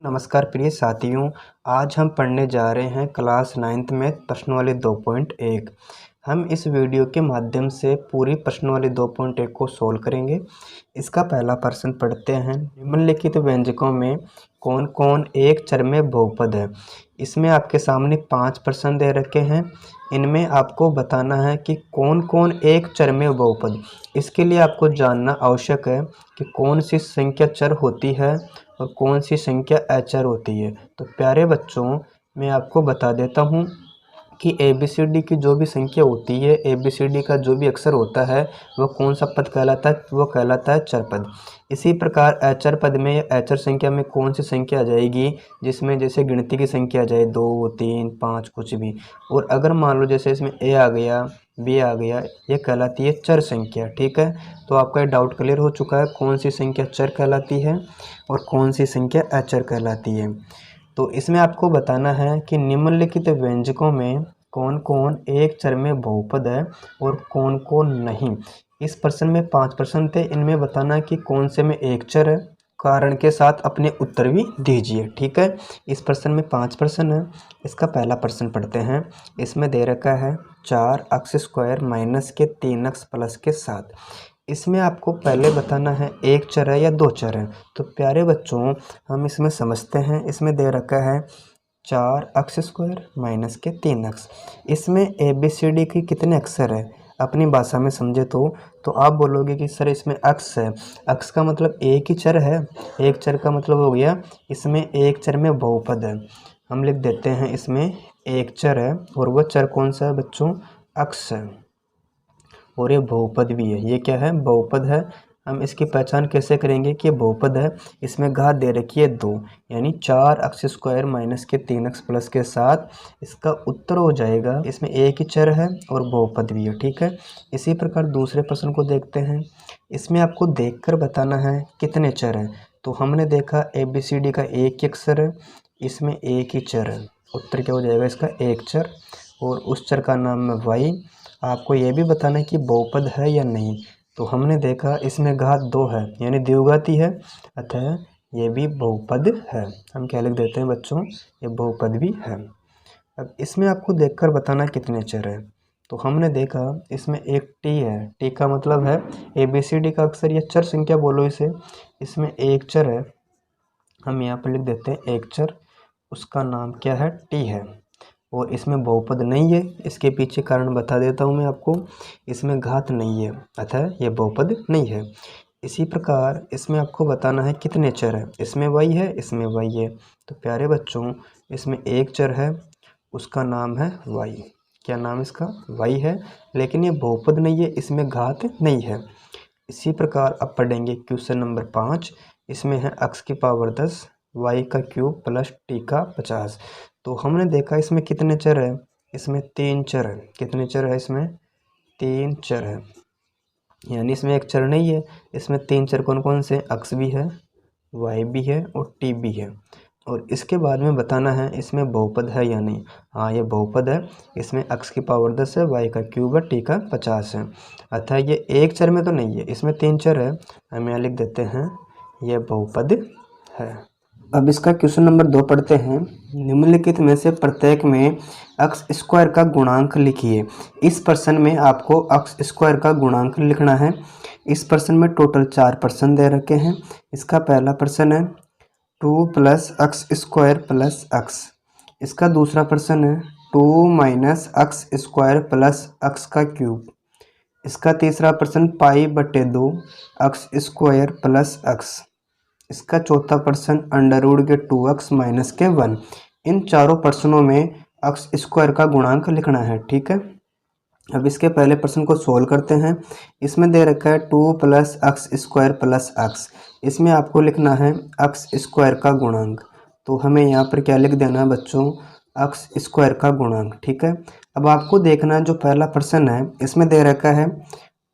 नमस्कार प्रिय साथियों। आज हम पढ़ने जा रहे हैं क्लास 9th में प्रश्नावली 2.1। हम इस वीडियो के माध्यम से पूरी प्रश्नावली 2.1 को सोल्व करेंगे। इसका पहला प्रश्न पढ़ते हैं। निम्नलिखित व्यंजकों में कौन कौन एक चर में बहुपद है। इसमें आपके सामने 5 प्रश्न दे रखे हैं। इनमें आपको बताना है कि कौन कौन एक चर में बहुपद। इसके लिए आपको जानना आवश्यक है कि कौन सी संख्या चर होती है और कौन सी संख्या अचर होती है। तो प्यारे बच्चों, मैं आपको बता देता हूँ कि ABCD की जो भी संख्या होती है, ABCD का जो भी अक्षर होता है वो कौन सा पद कहलाता है, वो कहलाता है चर पद। इसी प्रकार अचर पद में, अचर संख्या में कौन सी संख्या आ जाएगी, जिसमें जैसे गिनती की संख्या आ जाए 2, 3, 5 कुछ भी। और अगर मान लो जैसे इसमें A आ गया, B आ गया, ये कहलाती है चर संख्या। ठीक है, तो आपका ये डाउट क्लियर हो चुका है कौन सी संख्या चर कहलाती है और कौन सी संख्या अचर कहलाती है। तो इसमें आपको बताना है कि निम्नलिखित व्यंजकों में कौन कौन एक चर में बहुपद है और कौन कौन नहीं। इस प्रश्न में 5 प्रश्न थे, इनमें बताना है कि कौन से में एक चर है। कारण के साथ अपने उत्तर भी दीजिए। ठीक है, इस प्रश्न में 5 प्रश्न है। इसका पहला प्रश्न पढ़ते हैं। इसमें दे रखा है 4x² माइनस के 3x प्लस के 7। इसमें आपको पहले बताना है एक चर है या दो चर है। तो प्यारे बच्चों, हम इसमें समझते हैं। इसमें दे रखा है 4x² माइनस के 3x। इसमें ABCD की कितने अक्षर है अपनी भाषा में समझे तो आप बोलोगे कि सर इसमें अक्ष है। अक्ष का मतलब एक ही चर है। एक चर का मतलब हो गया इसमें एक चर में बहुपद है। हम लिख देते हैं इसमें एक चर है और वह चर कौन सा है बच्चों, अक्ष है। और ये बहुपद भी है। ये क्या है, बहुपद है। हम इसकी पहचान कैसे करेंगे कि बहुपद है। इसमें घात दे रखी है 2, यानी 4x² माइनस के 3x प्लस के 7। इसका उत्तर हो जाएगा, इसमें एक ही चर है और बहुपद भी है। ठीक है, इसी प्रकार दूसरे प्रश्न को देखते हैं। इसमें आपको देखकर बताना है कितने चर हैं। तो हमने देखा ABCD का एक ही अक्षर है, इसमें एक ही चर है। उत्तर क्या हो जाएगा इसका, एक चर, और उस चर का नाम है y। आपको ये भी बताना है कि बहुपद है या नहीं। तो हमने देखा इसमें घात 2 है, यानी द्विघाती है, अतः ये भी बहुपद है। हम क्या लिख देते हैं बच्चों, ये बहुपद भी है। अब इसमें आपको देखकर बताना कितने चर है। तो हमने देखा इसमें एक t है। t का मतलब है ABCD का अक्षर या चर संख्या बोलो इसे। इसमें एक चर है, हम यहाँ पर लिख देते हैं एक चर, उसका नाम क्या है, t है। और इसमें बहुपद नहीं है। इसके पीछे कारण बता देता हूँ मैं आपको। इसमें घात नहीं है, अतः ये बहुपद नहीं है। इसी प्रकार इसमें आपको बताना है कितने चर है। इसमें y है, इसमें y है। तो प्यारे बच्चों, इसमें एक चर है, उसका नाम है y। क्या नाम इसका, y है। लेकिन ये बहुपद नहीं है, इसमें घात नहीं है। इसी प्रकार अब पढ़ेंगे क्वेश्चन नंबर 5। इसमें है x की पावर 10, y का क्यूब प्लस t का 50। तो हमने देखा इसमें कितने चर है, इसमें 3 चर है। कितने चर है इसमें, 3 चर है, यानी इसमें एक चर नहीं है। इसमें 3 चर कौन कौन से, x भी है, y भी है और t भी है। और इसके बाद में बताना है इसमें बहुपद है या नहीं। हाँ, ये बहुपद है। इसमें x की पावर 10 है, y का क्यूब है, t का 50 है। अतः ये एक चर में तो नहीं है, इसमें 3 चर है। हम यहाँ लिख देते हैं ये बहुपद है। अब इसका क्वेश्चन नंबर 2 पढ़ते हैं। निम्नलिखित में से प्रत्येक में x² का गुणांक लिखिए। इस प्रश्न में आपको x² का गुणांक लिखना है। इस प्रश्न में टोटल 4 प्रश्न दे रखे हैं। इसका पहला प्रश्न है 2 + x² + x। इसका दूसरा प्रश्न है 2 - x² + x का क्यूब। इसका तीसरा प्रश्न π/2 x² + x। इसका चौथा प्रश्न √2x - के 1। इन चारों प्रश्नों में x² का गुणांक लिखना है। ठीक है, अब इसके पहले प्रश्न को सोल्व करते हैं। इसमें दे रखा है 2 + x² + x। इसमें आपको लिखना है x² का गुणांक। तो हमें यहाँ पर क्या लिख देना है बच्चों, x² का गुणांक। ठीक है, अब आपको देखना है जो पहला प्रश्न है, इसमें दे रखा है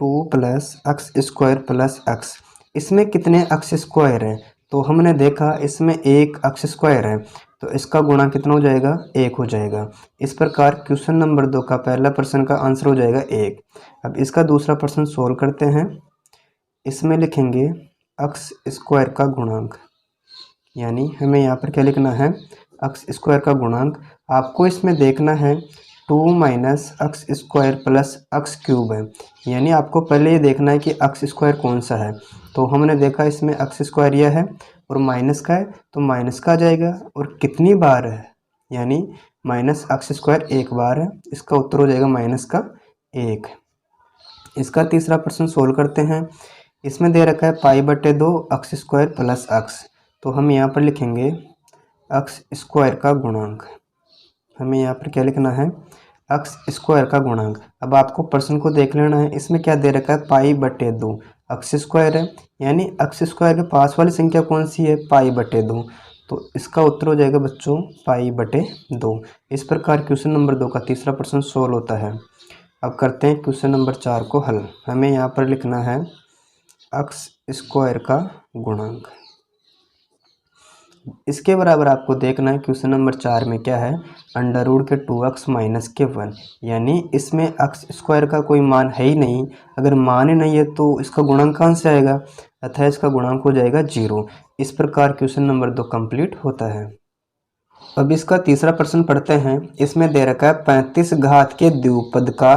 2 + x² + x। इसमें कितने x² है। तो हमने देखा इसमें एक x² है, तो इसका गुणा कितना हो जाएगा, 1 हो जाएगा। इस प्रकार क्वेश्चन नंबर 2 का पहला प्रश्न का आंसर हो जाएगा 1। अब इसका दूसरा प्रश्न सोल्व करते हैं। इसमें लिखेंगे x² का गुणांक। यानी हमें यहाँ पर क्या लिखना है, एक्स स्क्वायर का गुणांक। आपको इसमें देखना है 2 minus x square plus x cube है, यानी आपको पहले ये देखना है कि एक्स स्क्वायर कौन सा है। तो हमने देखा इसमें एक्स स्क्वायर यह है और माइनस का है, तो माइनस का आ जाएगा। और कितनी बार है, यानी माइनस एक्स स्क्वायर एक बार है, इसका उत्तर हो जाएगा माइनस का 1। इसका तीसरा प्रश्न सोल्व करते हैं। इसमें दे रखा है पाई बटे 2 एक्स स्क्वायर प्लस एक्स, तो हम यहाँ पर लिखेंगे एक्स स्क्वायर का गुणांक। हमें यहाँ पर क्या लिखना है, एक्स स्क्वायर का गुणांक। अब आपको प्रश्न को देख लेना है, इसमें क्या दे रखा है, पाई बटे 2 एक्स स्क्वायर है, यानी एक्स स्क्वायर के पास वाली संख्या कौन सी है, पाई बटे 2। तो इसका उत्तर हो जाएगा बच्चों पाई बटे 2। इस प्रकार क्वेश्चन नंबर 2 का तीसरा प्रश्न सोल्व होता है। अब करते हैं क्वेश्चन नंबर 4 को हल। हमें यहाँ पर लिखना है एक्स स्क्वायर का गुणांक। इसके बराबर आपको देखना है क्वेश्चन नंबर 4 में क्या है, अंडर रूट के 2x माइनस के 1, यानी इसमें एक्स स्क्वायर का कोई मान है ही नहीं। अगर मान ही नहीं है तो इसका गुणांक कहाँ से आएगा, अतः इसका गुणांक हो जाएगा 0। इस प्रकार क्वेश्चन नंबर 2 कंप्लीट होता है। अब इसका तीसरा प्रश्न पढ़ते हैं। इसमें दे रखा है 35 घात के द्विपद का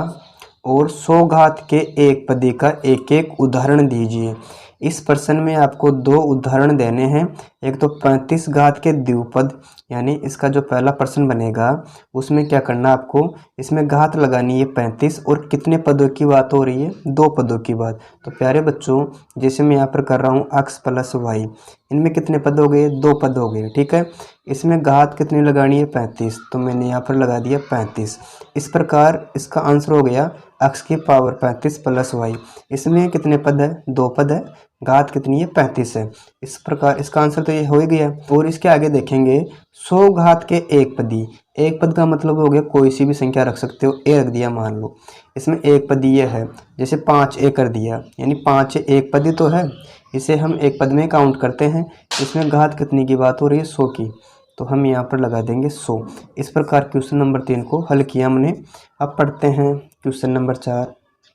और 100 घात के एक पदी का एक एक उदाहरण दीजिए। इस प्रश्न में आपको दो उदाहरण देने हैं। एक तो 35 घात के द्विपद, यानी इसका जो पहला प्रश्न बनेगा उसमें क्या करना आपको, इसमें घात लगानी है 35 और कितने पदों की बात हो रही है, दो पदों की बात। तो प्यारे बच्चों जैसे मैं यहाँ पर कर रहा हूँ x प्लस वाई, इनमें कितने पद हो गए, दो पद हो गए, ठीक है। इसमें घात कितनी लगानी है 35, तो मैंने यहाँ पर लगा दिया 35। इस प्रकार इसका आंसर हो गया x की पावर 35 प्लस वाई। इसमें कितने पद है, दो पद है, घात कितनी है 35 है। इस प्रकार इसका आंसर तो ये हो ही गया। और इसके आगे देखेंगे 100 घात के एक पदी। एक पद का मतलब हो गया कोई सी भी संख्या रख सकते हो, ए रख दिया मान लो। इसमें एक पदी ये है, जैसे 5 ए कर दिया, यानी 5 एक पदी तो है, इसे हम एक पद में काउंट करते हैं। इसमें घात कितनी की बात हो रही है, 100 की, तो हम यहाँ पर लगा देंगे 100। इस प्रकार क्वेश्चन नंबर 3 को हल किया हमने। अब पढ़ते हैं क्वेश्चन नंबर 4।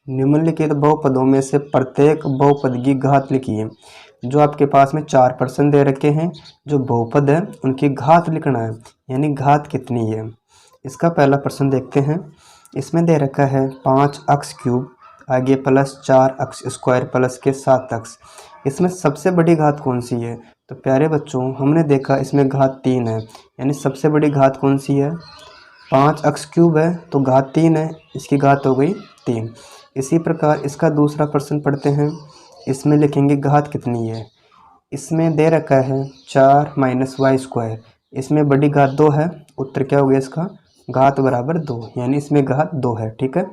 निम्नलिखित बहुपदों में से प्रत्येक बहुपद की घात लिखिए। जो आपके पास में 4 प्रश्न दे रखे हैं, जो बहुपद है उनकी घात लिखना है, यानी घात कितनी है। इसका पहला प्रश्न देखते हैं। इसमें दे रखा है 5x क्यूब, आगे प्लस 4x स्क्वायर प्लस के 7x। इसमें सबसे बड़ी घात कौन सी है, तो प्यारे बच्चों हमने देखा इसमें घात 3 है, यानी सबसे बड़ी घात कौन सी है, 5x क्यूब है तो घात 3 है, इसकी घात हो गई 3। इसी प्रकार इसका दूसरा प्रश्न पढ़ते हैं। इसमें लिखेंगे घात कितनी है। इसमें दे रखा है 4 माइनस वाई स्क्वायर, इसमें बड़ी घात 2 है, उत्तर क्या हो गया इसका, घात बराबर 2, यानी इसमें घात 2 है, ठीक है।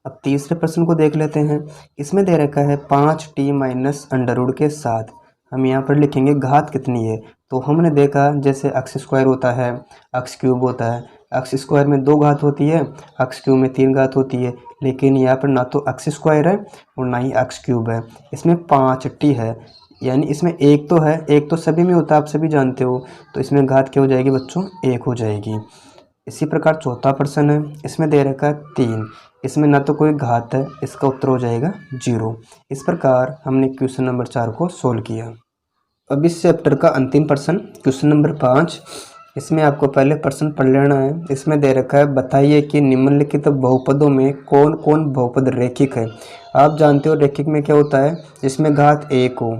अब तीसरे प्रश्न को देख लेते हैं। इसमें दे रखा है 5t माइनस अंडर रूट के 7। हम यहाँ पर लिखेंगे घात कितनी है। तो हमने देखा जैसे एक्स स्क्वायर होता है, एक्स क्यूब होता है, एक्स स्क्वायर में 2 घात होती है, एक्स क्यूब में 3 घात होती है, लेकिन यहाँ पर ना तो एक्स स्क्वायर है और ना ही एक्स क्यूब है। इसमें 5t है, यानी इसमें एक तो है, एक तो सभी में होता है, आप सभी जानते हो, तो इसमें घात क्या हो जाएगी बच्चों, 1 हो जाएगी। इसी प्रकार चौथा प्रश्न है। इसमें दे रखा है 3, इसमें ना तो कोई घात है, इसका उत्तर हो जाएगा 0। इस प्रकार हमने क्वेश्चन नंबर 4 को सोल्व किया। अब इस चैप्टर का अंतिम प्रश्न क्वेश्चन नंबर 5। इसमें आपको पहले प्रश्न पढ़ लेना है। इसमें दे रखा है बताइए कि निम्नलिखित बहुपदों में कौन कौन बहुपद रेखिक है। आप जानते हो रेखिक में क्या होता है, जिसमें घात 1 हो।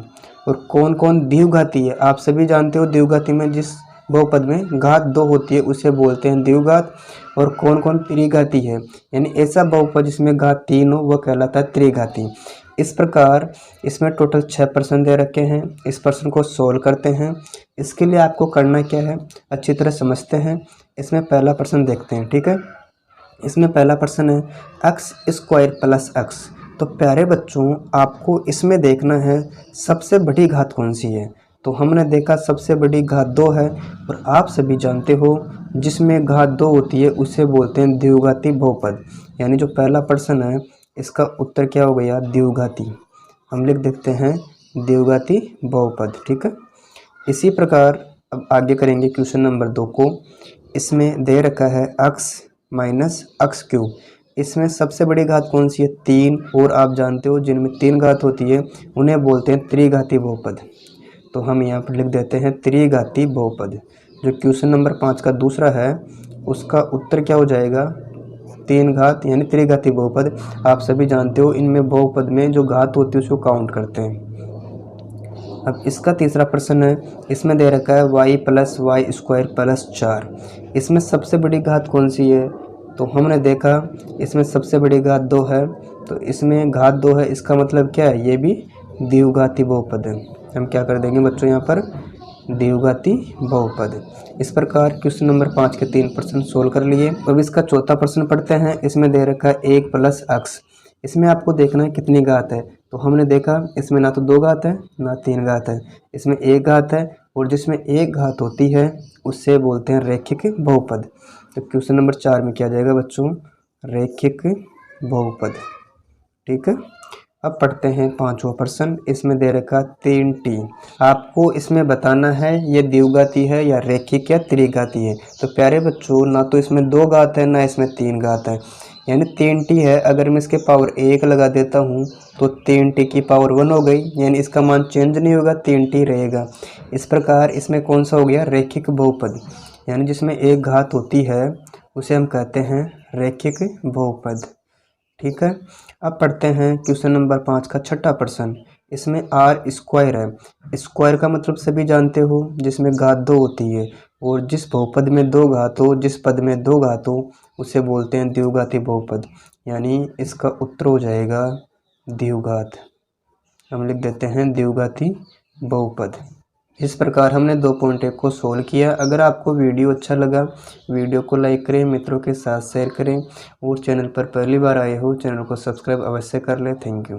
और कौन कौन द्विघाती है, आप सभी जानते हो द्विघाती में जिस बहुपद में घात 2 होती है उसे बोलते हैं द्विघात। और कौन कौन त्रिघाती है, यानी ऐसा बहुपद जिसमें घात 3 हो वह कहलाता है त्रिघाती। इस प्रकार इसमें टोटल 6 प्रश्न दे रखे हैं। इस प्रश्न को सोल्व करते हैं। इसके लिए आपको करना क्या है, अच्छी तरह समझते हैं। इसमें पहला प्रश्न देखते हैं, ठीक है। इसमें पहला प्रश्न है एक्स स्क्वायर प्लस एक्स। तो प्यारे बच्चों आपको इसमें देखना है सबसे बड़ी घात कौन सी है। तो हमने देखा सबसे बड़ी घात 2 है, और आप सभी जानते हो जिसमें घात 2 होती है उसे बोलते हैं द्विघाती बहुपद। यानी जो पहला प्रश्न है इसका उत्तर क्या हो गया, द्विघाती। हम लिख देते हैं द्विघाती बहुपद, ठीक है। इसी प्रकार अब आगे करेंगे क्वेश्चन नंबर 2 को। इसमें दे रखा है x माइनस एक्स क्यूब। इसमें सबसे बड़ी घात कौन सी है, 3। और आप जानते हो जिनमें 3 घात होती है उन्हें बोलते हैं त्रिघाती बहुपद। तो हम यहाँ पर लिख देते हैं त्रिघाती बहुपद। जो क्वेश्चन नंबर 5 का दूसरा है उसका उत्तर क्या हो जाएगा, 3 घात यानी त्रिघाती बहुपद। आप सभी जानते हो इनमें बहुपद में जो घात होती है उसको काउंट करते हैं। अब इसका तीसरा प्रश्न है, इसमें दे रखा है y + y² + 4। इसमें सबसे बड़ी घात कौन सी है, तो हमने देखा इसमें सबसे बड़ी घात 2 है, तो इसमें घात 2 है, इसका मतलब क्या है, ये भी द्विघाती बहुपद है। हम क्या कर देंगे बच्चों यहाँ पर, द्विघाती बहुपद। इस प्रकार क्वेश्चन नंबर 5 के 3 प्रश्न सोल्व कर लिए। अब इसका चौथा प्रश्न पढ़ते हैं। इसमें दे रखा है 1 + x। इसमें आपको देखना है कितनी घात है, तो हमने देखा इसमें ना तो 2 घात है ना 3 घात है, इसमें 1 घात है, और जिसमें 1 घात होती है उससे बोलते हैं रैखिक बहुपद। तो क्वेश्चन नंबर 4 में क्या जाएगा बच्चों, रैखिक बहुपद। ठीक है, अब पढ़ते हैं 5वां प्रश्न। इसमें दे रखा 3t। आपको इसमें बताना है ये द्विघाती है या रैखिक या त्रिघाती है। तो प्यारे बच्चों, ना तो इसमें 2 घात है ना इसमें 3 घात है, यानी 3t है। अगर मैं इसके पावर 1 लगा देता हूँ तो 3t की पावर 1 हो गई, यानी इसका मान चेंज नहीं होगा, 3t रहेगा। इस प्रकार इसमें कौन सा हो गया, रैखिक बहुपद, यानी जिसमें 1 घात होती है उसे हम कहते हैं रैखिक बहुपद। ठीक है, अब पढ़ते हैं क्वेश्चन नंबर 5 का छठा प्रश्न। इसमें r² है। स्क्वायर का मतलब सभी जानते हो, जिसमें घात 2 होती है, और जिस बहुपद में 2 घात हो, जिस पद में 2 घात हो उसे बोलते हैं द्विघाती बहुपद, यानी इसका उत्तर हो जाएगा द्विघात। हम लिख देते हैं द्विघाती बहुपद। इस प्रकार हमने 2.1 को सोल्व किया। अगर आपको वीडियो अच्छा लगा, वीडियो को लाइक करें, मित्रों के साथ शेयर करें, और चैनल पर पहली बार आए हो चैनल को सब्सक्राइब अवश्य कर लें। Thank you.